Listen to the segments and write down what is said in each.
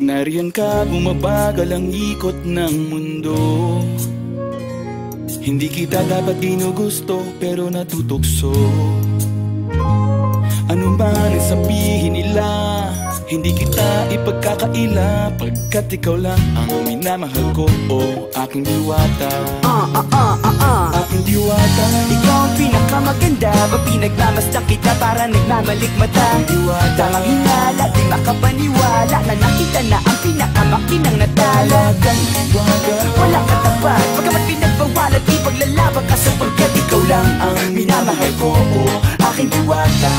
Kapag nariyan ka, bumabagal ang ikot ng mundo. Hindi kita dapat ginugusto, pero natutukso. Ano man ang sabihin nila, hindi kita ipagkakaila, pagkat ikaw lang ang minamahal ko, o aking diwata. Aking diwata. Ikaw ang pinakamaganda, ba pinagmamasdan kita para nagmamalikmata. Diwata. Tamang hinala, di makapaniwala na nakita na ang pinakamakinang natala. Diwata. Walang katapat, pagkamat pinagbawalan, di paglalaban ka sapagkat ikaw lang ang minamahal ko, o aking diwata.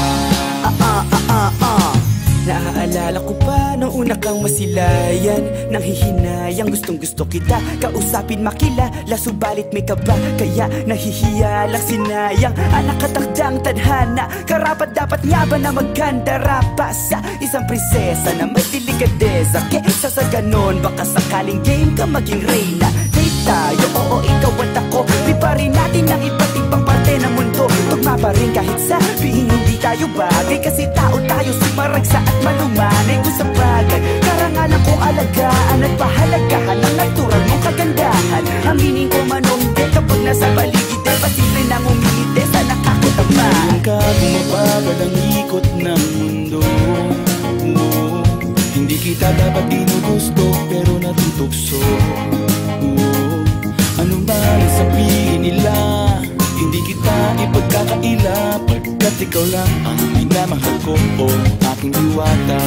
Naaalala ko pa nung una kang masilayan, nang hihinayang gustong gusto kita kausapin, makilala, subalit may kaba, kaya nahihiya lang sinayang. Anak katakdang tadhana, karapat dapat nga ba na magkandara pa sa isang prinsesa na may delikadeza? Kesa sa ganon, baka sakaling game ka maging reyna. Date tayo, oo ikaw at ako, di pa rin natin ang iba't ibang parte ng mundo. Tugma pa rin kahit sabihin hindi tayo bagay, kasi tao tayo, sumaragsa at malumanay kung sa bagay. Karangalan kong alagaan at pahalagahan ang natural mong kagandahan. Aminin ko man o hindi, kapag nasa paligid ay pasila'y nang umihite sa nakakutama. Nariyan ka, bumabagal ang ikot ng mundo. Hindi kita dapat ginugusto, pero natutukso. Ano man ang sabihin nila, hindi kita ipagkakaila, pagkat ikaw lang ang minamahal ko, o aking diwata.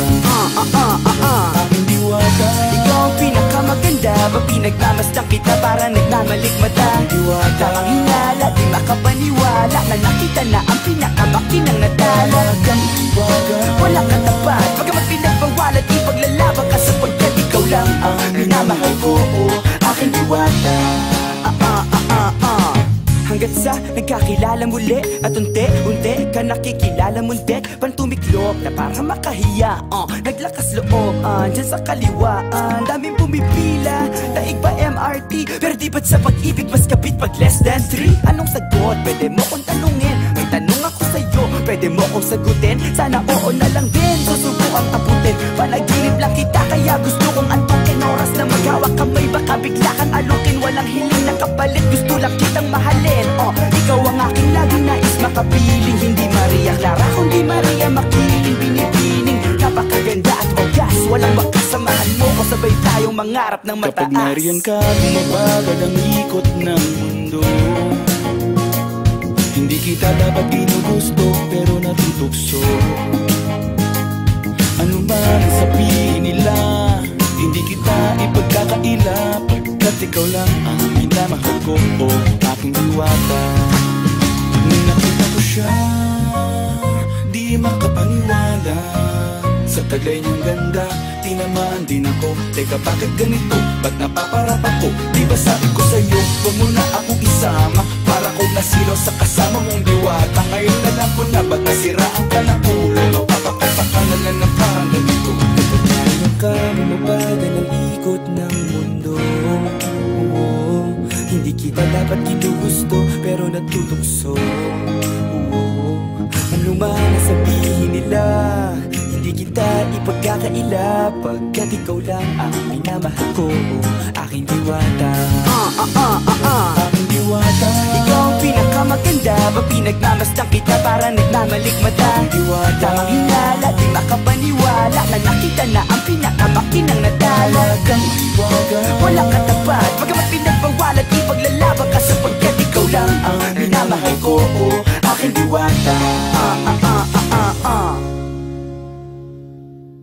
Aking diwata. Ikaw ang pinakamaganda, ba pinagmamasdan kita para nagmamalikmata. Diwata. Tamang hinala, di makapaniwala na nakita na ang pinakamakinang natala. Diwata. Walang katapat, pagkamat pinagbawalan, di paglalaban ka sapagkat ikaw lang ang minamahal ko, o aking diwata. Hanggat sa nagkakilala muli at unti-unti ka nakikilala muntik, pantumiklop na para makahiya. Naglakas loob dyan sa kaliwaan, daming bumipila, daig pa MRT, pero di ba't sa pag-ibig mas kapit pag less than 3? Anong sagot? Pwede mo kong tanungin, may tanong ako sa'yo, pwede mo kong sagutin, sana oo na lang din, susubukang abutin. Panaginip lang kita kaya gusto kong antukin, oras na maghawak kamay baka bigla kang alukin. Walang hiling na kapalit, gusto lang kitang mahalin. Ikaw ang aking laging nais makapiling, hindi Maria Clara kundi Maria Makiling. Binibining, napakaganda at wagas, walang makasamahan mo ko, sabay tayong mangarap ng mataas. Kapag nariyan ka, bumabagal ang ikot ng mundo. Hindi kita dapat ginugusto, pero natutukso. Ano man ang sabihin nila, hindi kita ipagkakaila, pagkat ikaw lang ang minamahal ko, o aking diwata. Nung nakita ko siya, di makapaniwala, sa taglay niyang ganda, tinamaan din ako. Teka bakit ganito? Ba't napaparap ako? Di ba sabi ko sa'yo, huwag mo na akong isama, para ko nasilaw sa kasama mong diwata. Ngayon alam ko na ba't nasiraan ka ng ulo, mapapakapakalan na ng parang ganito. Kapag nariyan ka, bumabagal ang ikot ng mundo. Hindi kita dapat ginugusto, pero natutukso. Ano man ang sabihin nila, hindi kita ipagkakaila, pagkat ikaw lang ang minamahal ko, aking diwata. Aking diwata. Ikaw ang pinakamaganda, ba pinagmamasdan kita para nagmamalikmata. Diwata. Tamang hinala, di makapaniwala na nakita na ang pinakamakinang natala. Diwata. Walang katapat, pagkamat